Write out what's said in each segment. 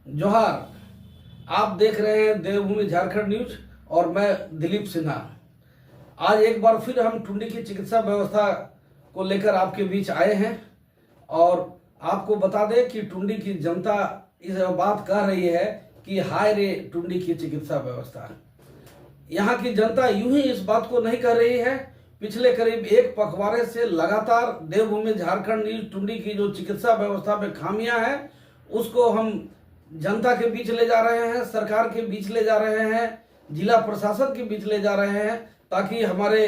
जोहार। आप देख रहे हैं देवभूमि झारखंड न्यूज और मैं दिलीप सिन्हा। आज एक बार फिर हम टुंडी की चिकित्सा व्यवस्था को लेकर आपके बीच आए हैं और आपको बता दें कि टुंडी की जनता इस बात कह रही है कि हाय रे टुंडी की चिकित्सा व्यवस्था। यहाँ की जनता यूं ही इस बात को नहीं कह रही है। पिछले करीब एक पखवाड़े से लगातार देवभूमि झारखंड न्यूज टुंडी की जो चिकित्सा व्यवस्था में खामियां हैं उसको हम जनता के बीच ले जा रहे हैं, सरकार के बीच ले जा रहे हैं, जिला प्रशासन के बीच ले जा रहे हैं, ताकि हमारे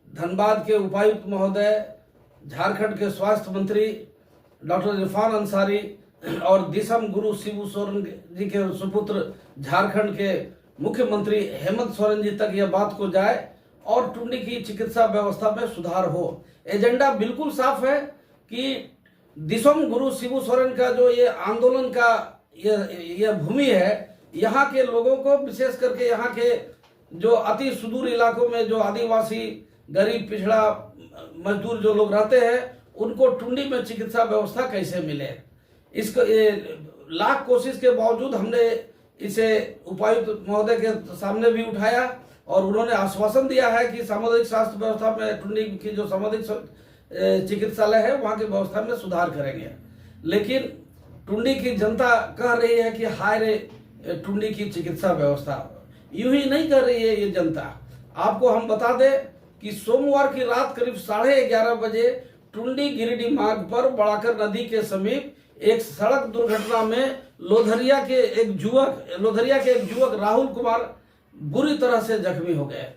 धनबाद के उपायुक्त महोदय, झारखंड के स्वास्थ्य मंत्री डॉक्टर इरफान अंसारी और दिसम गुरु शिबू सोरेन जी के सुपुत्र झारखंड के मुख्यमंत्री हेमंत सोरेन जी तक यह बात को जाए और टुंडी की चिकित्सा व्यवस्था में सुधार हो। एजेंडा बिल्कुल साफ है कि दिसम गुरु शिबू सोरेन का जो ये आंदोलन का ये भूमि है, यहाँ के लोगों को, विशेष करके यहाँ के जो अति सुदूर इलाकों में जो आदिवासी, गरीब, पिछड़ा, मजदूर जो लोग रहते हैं, उनको टुंडी में चिकित्सा व्यवस्था कैसे मिले। इसको लाख कोशिश के बावजूद हमने इसे उपायुक्त महोदय के सामने भी उठाया और उन्होंने आश्वासन दिया है कि सामुदायिक स्वास्थ्य व्यवस्था में टुंडी की जो सामुदायिक चिकित्सालय है वहाँ की व्यवस्था में सुधार करेंगे। लेकिन टुंडी की जनता कह रही है कि हाय रे टुंडी की चिकित्सा व्यवस्था। यूं ही नहीं कर रही है ये जनता। आपको हम बता दें कि सोमवार की रात करीब 11:30 बजे टुंडी गिरिडीह मार्ग पर बड़ाकर नदी के समीप एक सड़क दुर्घटना में लोधरिया के एक युवक राहुल कुमार बुरी तरह से जख्मी हो गए।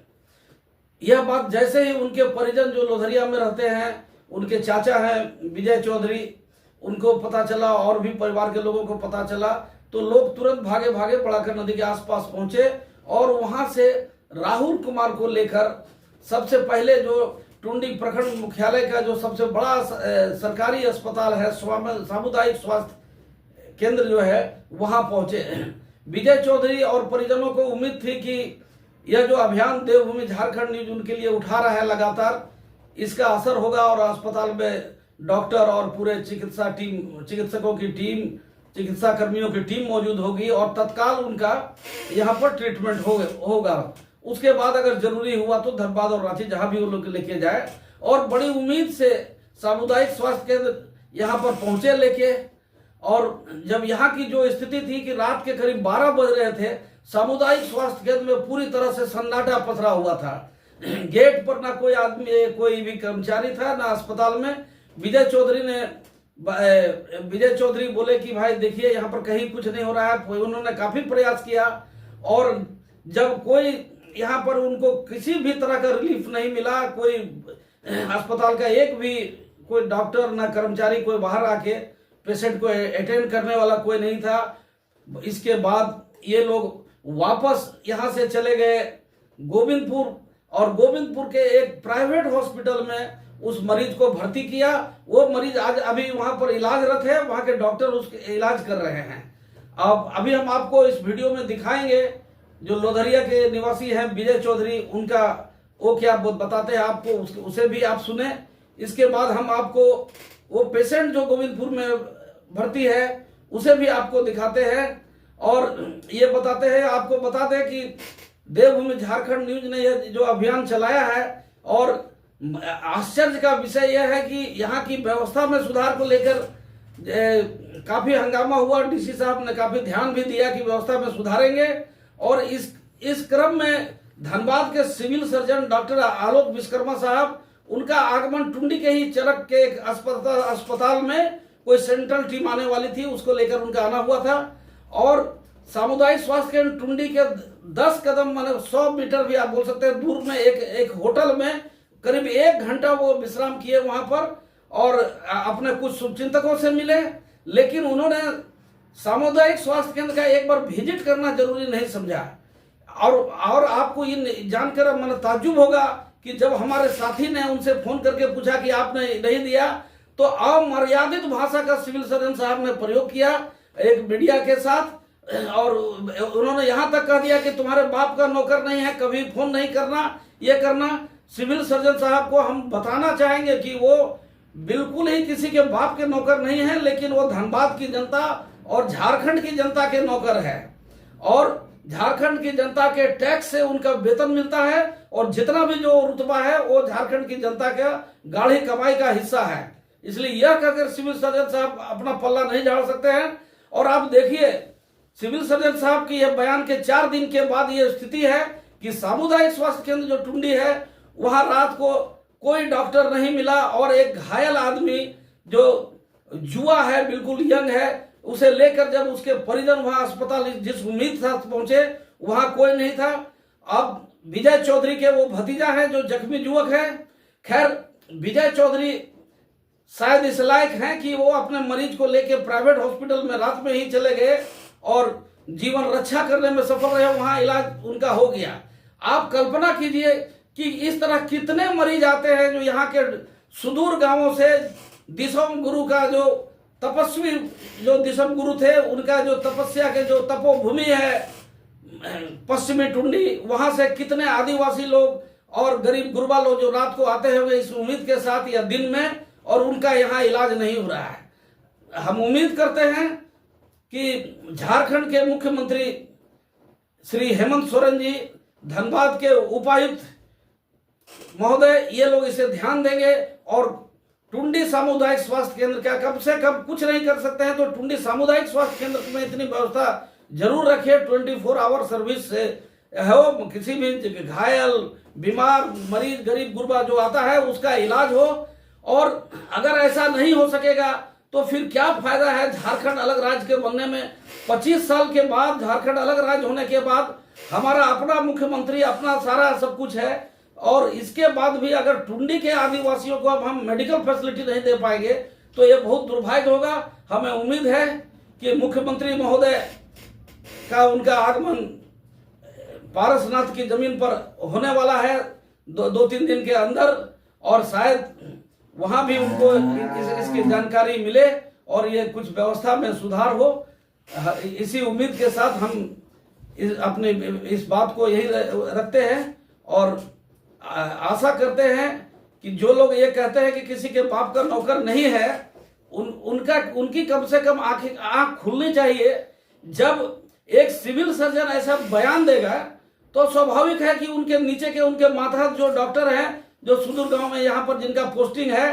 यह बात जैसे ही उनके परिजन जो लोधरिया में रहते हैं, उनके चाचा हैं विजय चौधरी, उनको पता चला और भी परिवार के लोगों को पता चला, तो लोग तुरंत भागे भागे बड़ाकर नदी के आसपास पहुंचे और वहां से राहुल कुमार को लेकर सबसे पहले जो टुंडी प्रखंड मुख्यालय का जो सबसे बड़ा सरकारी अस्पताल है, सामुदायिक स्वास्थ्य केंद्र जो है, वहां पहुंचे। विजय चौधरी और परिजनों को उम्मीद थी कि यह जो अभियान देवभूमि झारखंड न्यूज उनके लिए उठा रहा है लगातार, इसका असर होगा और अस्पताल में डॉक्टर और पूरे चिकित्सकों की टीम, चिकित्सा कर्मियों की टीम मौजूद होगी और तत्काल उनका यहाँ पर ट्रीटमेंट होगा। उसके बाद अगर जरूरी हुआ तो धनबाद और रांची, जहां भी वो लोग लेके जाए। और बड़ी उम्मीद से सामुदायिक स्वास्थ्य केंद्र यहाँ पर पहुंचे लेके, और जब यहाँ की जो स्थिति थी कि रात के करीब 12 बज रहे थे, सामुदायिक स्वास्थ्य केंद्र में पूरी तरह से सन्नाटा पसरा हुआ था। गेट पर ना कोई आदमी, कोई भी कर्मचारी था, ना अस्पताल में। विजय चौधरी बोले कि भाई देखिए यहाँ पर कहीं कुछ नहीं हो रहा है। उन्होंने काफी प्रयास किया और जब कोई यहाँ पर उनको किसी भी तरह का रिलीफ नहीं मिला, कोई अस्पताल का एक भी कोई डॉक्टर ना कर्मचारी कोई बाहर आके पेशेंट को अटेंड करने वाला कोई नहीं था। इसके बाद ये लोग वापस यहाँ से चले गए गोविंदपुर और गोविंदपुर के एक प्राइवेट हॉस्पिटल में उस मरीज को भर्ती किया। वो मरीज आज अभी वहां पर इलाजरत है, वहां के डॉक्टर उसके इलाज कर रहे हैं। अब अभी हम आपको इस वीडियो में दिखाएंगे जो लोधरिया के निवासी हैं विजय चौधरी, उनका वो क्या बताते हैं आपको, उसे भी आप सुने। इसके बाद हम आपको वो पेशेंट जो गोविंदपुर में भर्ती है उसे भी आपको दिखाते हैं और ये बताते हैं, आपको बता दें कि देवभूमि झारखंड न्यूज ने यह जो अभियान चलाया है, और आश्चर्य का विषय यह है कि यहाँ की व्यवस्था में सुधार को लेकर काफी हंगामा हुआ। डीसी साहब ने काफी ध्यान भी दिया कि व्यवस्था में सुधारेंगे। और इस क्रम में धनबाद के सिविल सर्जन डॉक्टर आलोक विश्वकर्मा साहब, उनका आगमन टुंडी के ही चरक के एक अस्पताल में कोई सेंट्रल टीम आने वाली थी, उसको लेकर उनका आना हुआ था। और सामुदायिक स्वास्थ्य केंद्र टुंडी के 10 कदम माने 100 मीटर भी आप बोल सकते हैं दूर में एक होटल में करीब 1 घंटा वो विश्राम किए वहां पर और अपने कुछ शुभचिंतकों से मिले। लेकिन उन्होंने सामुदायिक स्वास्थ्य केंद्र का एक बार विजिट करना जरूरी नहीं समझा। और आपको ये जानकर मन ताज्जुब होगा कि जब हमारे साथी ने उनसे फोन करके पूछा कि आपने नहीं दिया, तो अमर्यादित भाषा का सिविल सर्जन साहब ने प्रयोग किया एक मीडिया के साथ और उन्होंने यहां तक कह दिया कि तुम्हारे बाप का नौकर नहीं है, कभी फोन नहीं करना, ये करना। सिविल सर्जन साहब को हम बताना चाहेंगे कि वो बिल्कुल ही किसी के बाप के नौकर नहीं है, लेकिन वो धनबाद की जनता और झारखंड की जनता के नौकर है और झारखंड की जनता के टैक्स से उनका वेतन मिलता है और जितना भी जो रुतबा है वो झारखंड की जनता का गाढ़ी कमाई का हिस्सा है। इसलिए यह कहकर सिविल सर्जन साहब अपना पल्ला नहीं झाड़ सकते हैं। और आप देखिए सिविल सर्जन साहब की यह बयान के 4 दिन के बाद यह स्थिति है कि सामुदायिक स्वास्थ्य केंद्र जो टुंडी है वहां रात को कोई डॉक्टर नहीं मिला और एक घायल आदमी जो जुआ है, बिल्कुल यंग है, उसे लेकर जब उसके परिजन वहां अस्पताल जिस उम्मीद से पहुंचे वहां कोई नहीं था। अब विजय चौधरी के वो भतीजा है जो जख्मी युवक है। खैर विजय चौधरी शायद इस लायक हैं कि वो अपने मरीज को लेकर प्राइवेट हॉस्पिटल में रात में ही चले गए और जीवन रक्षा करने में सफल रहे, वहां इलाज उनका हो गया। आप कल्पना कीजिए कि इस तरह कितने मरीज आते हैं जो यहाँ के सुदूर गांवों से दिसम गुरु का जो तपस्वी जो दिसम गुरु थे उनका जो तपस्या के जो तपोभूमि है पश्चिमी टुंडी, वहां से कितने आदिवासी लोग और गरीब गुरबा लोग जो रात को आते होंगे इस उम्मीद के साथ या दिन में, और उनका यहाँ इलाज नहीं हो रहा है। हम उम्मीद करते हैं कि झारखंड के मुख्यमंत्री श्री हेमंत सोरेन जी, धनबाद के उपायुक्त महोदय, ये लोग इसे ध्यान देंगे और टुंडी सामुदायिक स्वास्थ्य केंद्र का कम से कम कुछ नहीं कर सकते हैं तो टुंडी सामुदायिक स्वास्थ्य केंद्र में इतनी व्यवस्था जरूर रखिए। 24 आवर सर्विस से हो, किसी भी घायल बीमार मरीज गरीब गुरबा जो आता है उसका इलाज हो। और अगर ऐसा नहीं हो सकेगा तो फिर क्या फायदा है झारखंड अलग राज्य के बनने में। 25 साल के बाद झारखंड अलग राज्य होने के बाद हमारा अपना मुख्यमंत्री, अपना सारा सब कुछ है, और इसके बाद भी अगर टुंडी के आदिवासियों को अब हम मेडिकल फैसिलिटी नहीं दे पाएंगे तो ये बहुत दुर्भाग्य होगा। हमें उम्मीद है कि मुख्यमंत्री महोदय का उनका आगमन पारसनाथ की जमीन पर होने वाला है 2-3 दिन के अंदर, और शायद वहां भी उनको इसकी जानकारी मिले और ये कुछ व्यवस्था में सुधार हो। इसी उम्मीद के साथ हम अपने इस बात को यही रखते हैं और आशा करते हैं कि जो लोग ये कहते हैं कि किसी के बाप का नौकर नहीं है, उनकी कम से कम आंख खुलनी चाहिए। जब एक सिविल सर्जन ऐसा बयान देगा तो स्वाभाविक है कि उनके नीचे के उनके मातहत जो डॉक्टर हैं जो सुदूर गांव में यहाँ पर जिनका पोस्टिंग है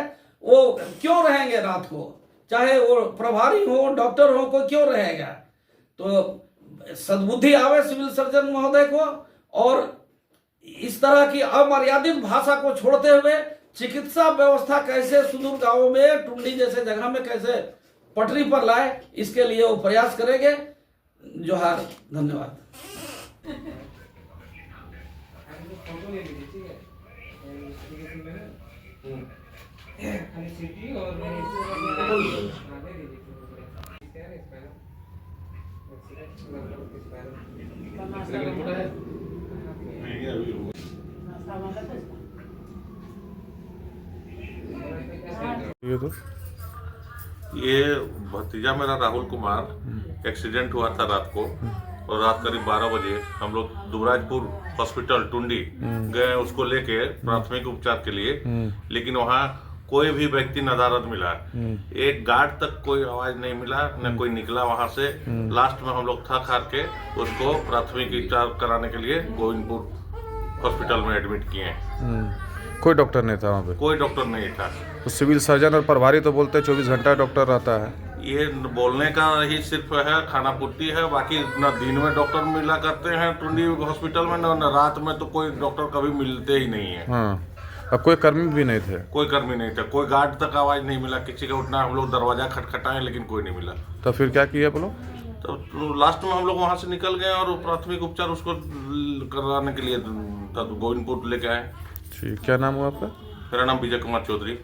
वो क्यों रहेंगे रात को, चाहे वो प्रभारी हो डॉक्टर हो, कोई क्यों रहेगा। तो सद्बुद्धि आवे सिविल सर्जन महोदय को और इस तरह की अमर्यादित भाषा को छोड़ते हुए चिकित्सा व्यवस्था कैसे सुदूर गांवों में टुंडी जैसे जगह में कैसे पटरी पर लाए, इसके लिए वो प्रयास करेंगे। जोहार, धन्यवाद। ये भतीजा मेरा राहुल कुमार एक्सीडेंट हुआ था रात को, और रात करीब 12 बजे हम लोग दुबराजपुर हॉस्पिटल टुंडी गए उसको लेके प्राथमिक उपचार के लिए, लेकिन वहाँ कोई भी व्यक्ति नदारद मिला, एक गार्ड तक कोई आवाज नहीं मिला, न कोई निकला वहाँ से। लास्ट में हम लोग थक हार के उसको प्राथमिक उपचार कराने के लिए गोविंदपुर हॉस्पिटल में एडमिट किए। कोई डॉक्टर नहीं था वहाँ पे? कोई डॉक्टर नहीं था। तो सिविल सर्जन और प्रभारी तो बोलते हैं 24 घंटा डॉक्टर रहता है। ये बोलने का ही सिर्फ है, खाना पूर्ति है, बाकी न दिन में डॉक्टर मिला करते हैं टुंडी हॉस्पिटल में, न रात में तो कोई डॉक्टर कभी मिलते ही नहीं है। हाँ, अब कोई कर्मी भी नहीं थे? कोई कर्मी नहीं था, कोई गार्ड तक आवाज नहीं मिला किसी का उठना। हम लोग दरवाजा खटखटाए लेकिन कोई नहीं मिला। तो फिर क्या किया बोलो? तो लास्ट में हम लोग वहाँ से निकल गए और प्राथमिक उपचार उसको कराने के लिए गोविंदपुर लेके आए। ठीक, क्या नाम हुआ आपका? मेरा नाम विजय कुमार चौधरी।